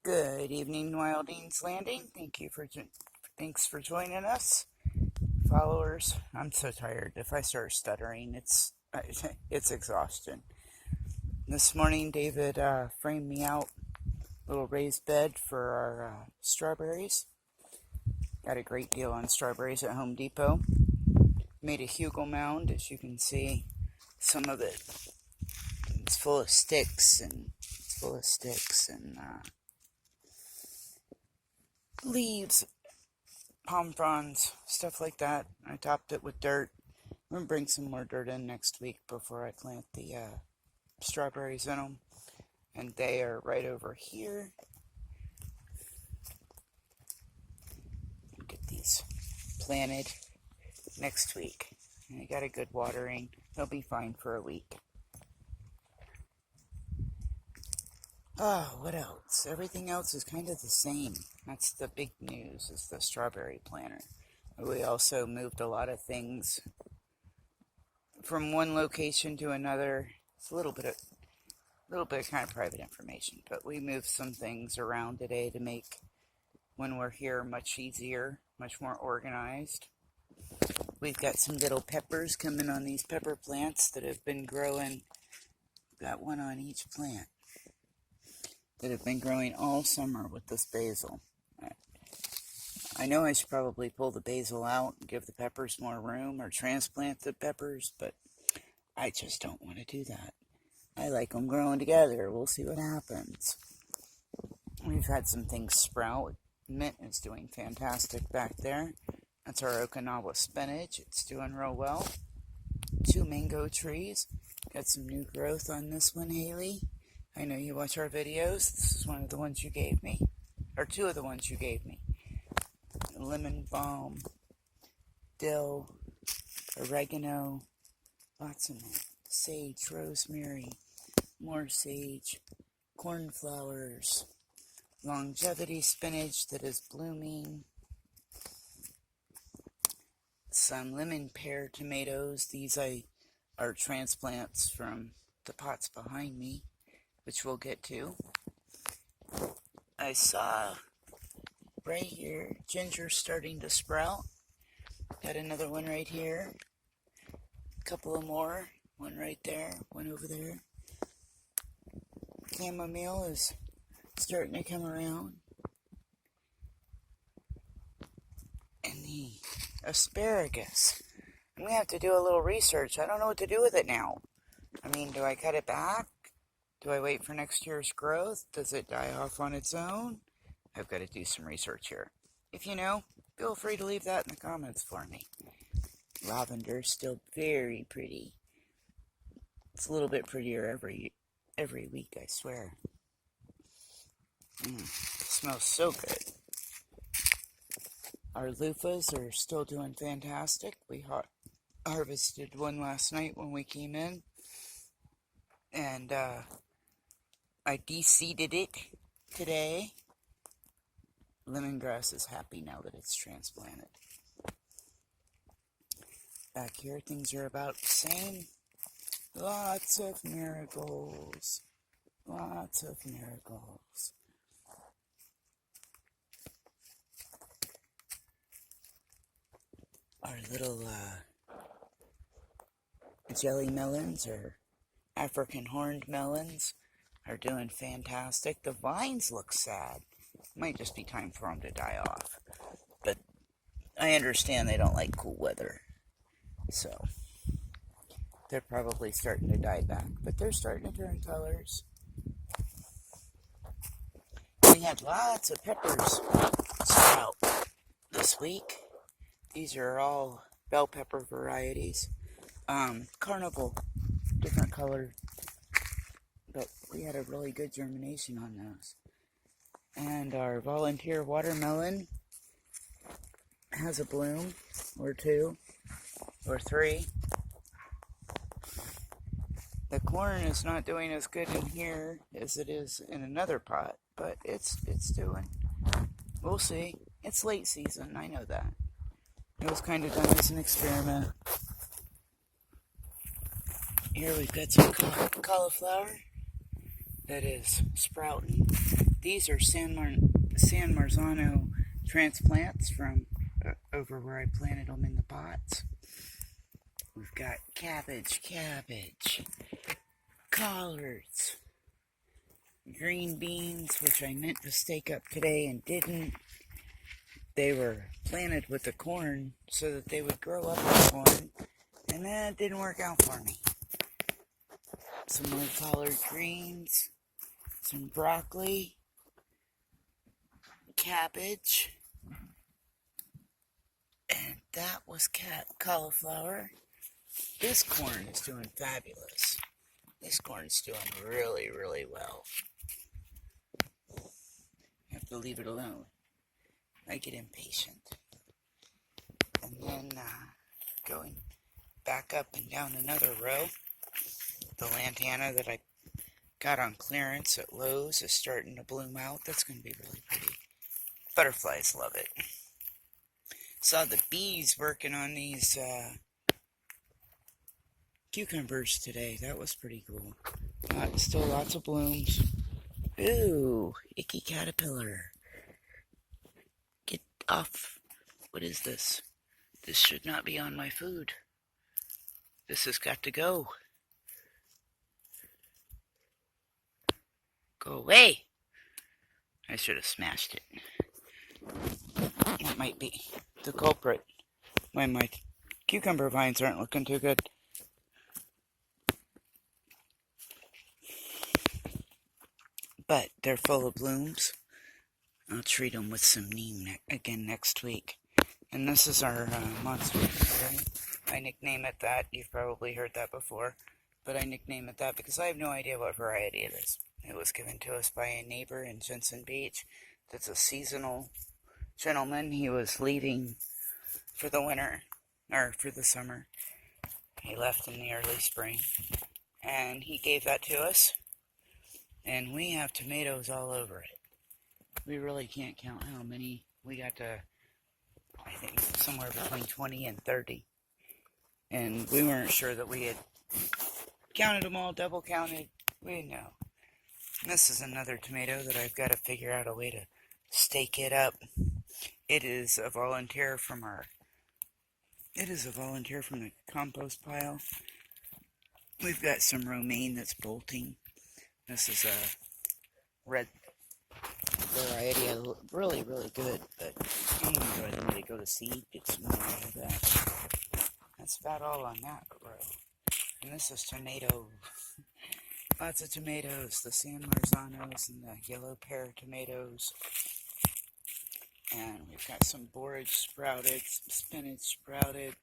Good evening, Wildings Landing. Thanks for joining us, followers. I'm so tired. If I start stuttering, it's exhaustion. This morning, David framed me out a little raised bed for our strawberries. Got a great deal on strawberries at Home Depot. Made a hugel mound, as you can see. Some of it's full of sticks and leaves, palm fronds, stuff like that. I topped it with dirt. I'm going to bring some more dirt in next week before I plant the strawberries in them. And they are right over here. Get these planted next week. And I got a good watering. They'll be fine for a week. Oh, what else? Everything else is kind of the same. That's the big news, is the strawberry planter. We also moved a lot of things from one location to another. It's a little bit of kind of private information, but we moved some things around today to make when we're here much easier, much more organized. We've got some little peppers coming on these pepper plants that have been growing. Got one on each plant that have been growing all summer with this basil. I know I should probably pull the basil out and give the peppers more room or transplant the peppers, but I just don't want to do that. I like them growing together. We'll see what happens. We've had some things sprout. Mint is doing fantastic back there. That's our Okinawa spinach. It's doing real well. 2 mango trees. Got some new growth on this one, Haley. I know you watch our videos. This is one of the ones you gave me. Or 2 of the ones you gave me. Lemon balm, dill, oregano, lots of mint, sage, rosemary, more sage, cornflowers, longevity spinach that is blooming, some lemon pear tomatoes. These are transplants from the pots behind me, which we'll get to. I saw right here ginger starting to sprout. Got another one right here. A couple of more. One right there, one over there. Chamomile is starting to come around. And the asparagus. I'm going to have to do a little research. I don't know what to do with it now. I mean, do I cut it back? Do I wait for next year's growth? Does it die off on its own? I've got to do some research here. If you know, feel free to leave that in the comments for me. Lavender is still very pretty. It's a little bit prettier every week, I swear. It smells so good. Our loofahs are still doing fantastic. We harvested one last night when we came in. And I de-seeded it today. Lemongrass is happy now that it's transplanted. Back here, things are about the same. Lots of marigolds. Lots of marigolds. Our little jelly melons, or African horned melons, are doing fantastic. The vines look sad. Might just be time for them to die off. But I understand they don't like cool weather. So they're probably starting to die back. But they're starting to turn colors. We had lots of peppers sprout this week. These are all bell pepper varieties. Carnival, different color. But we had a really good germination on those. And our volunteer watermelon has a bloom, or 2, or 3. The corn is not doing as good in here as it is in another pot, but it's doing. We'll see. It's late season, I know that. It was kind of done as an experiment. Here we've got some cauliflower that is sprouting. These are San Marzano transplants from over where I planted them in the pots. We've got cabbage, collards, green beans, which I meant to stake up today and didn't. They were planted with the corn so that they would grow up with corn, and that didn't work out for me. Some more collard greens, some broccoli, cabbage, and that was cauliflower. This corn is doing fabulous. This corn's doing really, really well. You have to leave it alone. I get impatient. And then going back up and down another row, the lantana that I got on clearance at Lowe's is starting to bloom out. That's going to be really pretty. Butterflies love it. Saw the bees working on these cucumbers today. That was pretty cool. Still lots of blooms. Ooh, icky caterpillar. Get off. What is this? This should not be on my food. This has got to go. Go away. I should have smashed it. That might be the culprit. When my cucumber vines aren't looking too good. But they're full of blooms. I'll treat them with some neem again next week. And this is our monster today. I nickname it that. You've probably heard that before. But I nickname it that because I have no idea what variety it is. It was given to us by a neighbor in Jensen Beach. That's a seasonal gentleman. He was leaving for the winter, or for the summer. He left in the early spring. And he gave that to us. And we have tomatoes all over it. We really can't count how many. We got to, I think, somewhere between 20 and 30. And we weren't sure that we had counted them all, double counted. We didn't know. And this is another tomato that I've got to figure out a way to stake it up. It is a volunteer from the compost pile. We've got some romaine that's bolting. This is a red variety. Really, really good, but I'm going to go ahead and let it go to seed, get some more out of that. That's about all on that row. And this is tomato. Lots of tomatoes, the San Marzanos and the yellow pear tomatoes. And we've got some borage sprouted, some spinach sprouted.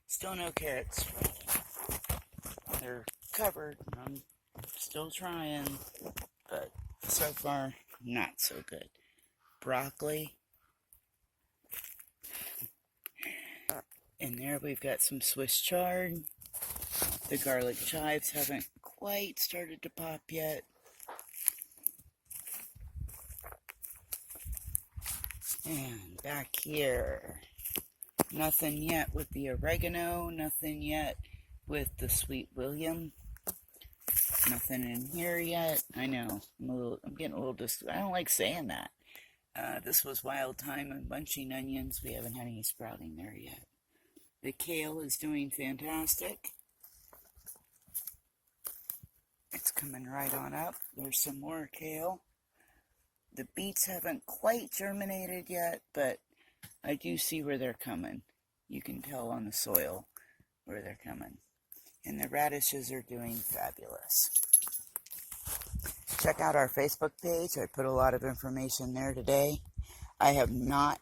Still no carrots sprouted. They're covered, and I'm still trying, but so far, not so good. Broccoli. In there we've got some Swiss chard. The garlic chives haven't quite started to pop yet. And back here, nothing yet with the oregano, nothing yet with the Sweet William. Nothing in here yet. I know, I'm getting a little I don't like saying that. This was wild thyme and bunching onions. We haven't had any sprouting there yet. The kale is doing fantastic. It's coming right on up. There's some more kale. The beets haven't quite germinated yet, but I do see where they're coming. You can tell on the soil where they're coming. And the radishes are doing fabulous. Check out our Facebook page. I put a lot of information there today. I have not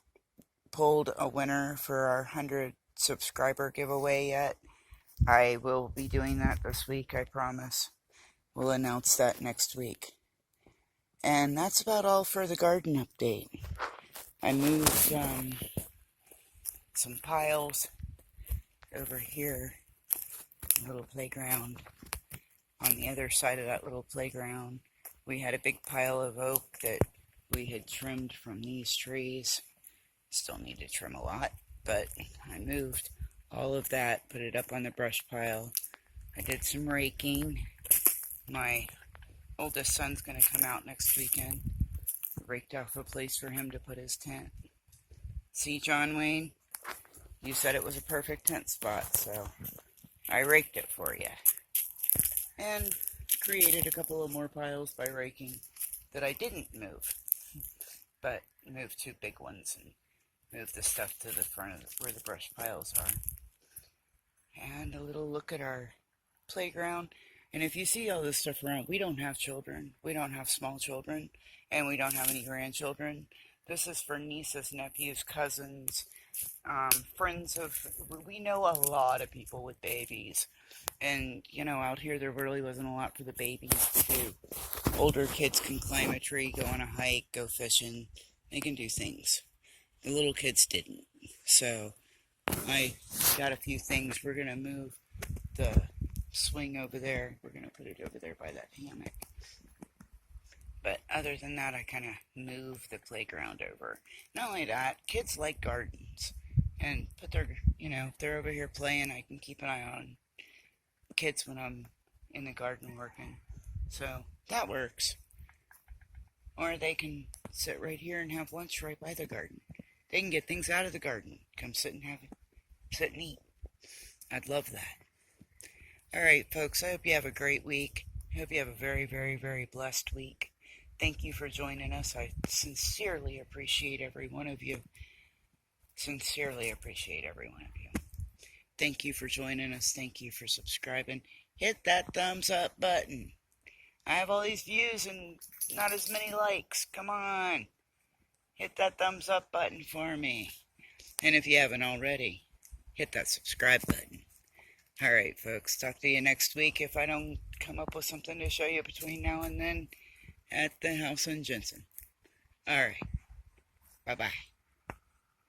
pulled a winner for our 100 subscriber giveaway yet. I will be doing that this week, I promise. We'll announce that next week. And that's about all for the garden update. I moved some piles over here, little playground. On the other side of that little playground, we had a big pile of oak that we had trimmed from these trees. Still need to trim a lot, but I moved all of that, put it up on the brush pile. I did some raking. My oldest son's going to come out next weekend raked off a place for him to put his tent. See, John Wayne, you said it was a perfect tent spot, so I raked it for you. And created a couple of more piles by raking that I didn't move, but moved 2 big ones and moved the stuff to the front of where the brush piles are. And a little look at our playground. And if you see all this stuff around, we don't have children. We don't have small children. And we don't have any grandchildren. This is for nieces, nephews, cousins, friends of... We know a lot of people with babies. And, you know, out here there really wasn't a lot for the babies to do. Older kids can climb a tree, go on a hike, go fishing. They can do things. The little kids didn't. So I got a few things. We're going to move the swing over there. We're going to put it over there by that hammock. But other than that, I kind of moved the playground over. Not only that, kids like gardens. And put their, you know, if they're over here playing, I can keep an eye on kids when I'm in the garden working. So that works. Or they can sit right here and have lunch right by the garden. They can get things out of the garden. Come sit and eat. I'd love that. Alright, folks, I hope you have a great week. I hope you have a very, very, very blessed week. Thank you for joining us. I sincerely appreciate every one of you. Sincerely appreciate every one of you. Thank you for joining us. Thank you for subscribing. Hit that thumbs up button. I have all these views and not as many likes. Come on. Hit that thumbs up button for me. And if you haven't already, hit that subscribe button. Alright, folks. Talk to you next week if I don't come up with something to show you between now and then at the house in Jensen. Alright. Bye-bye.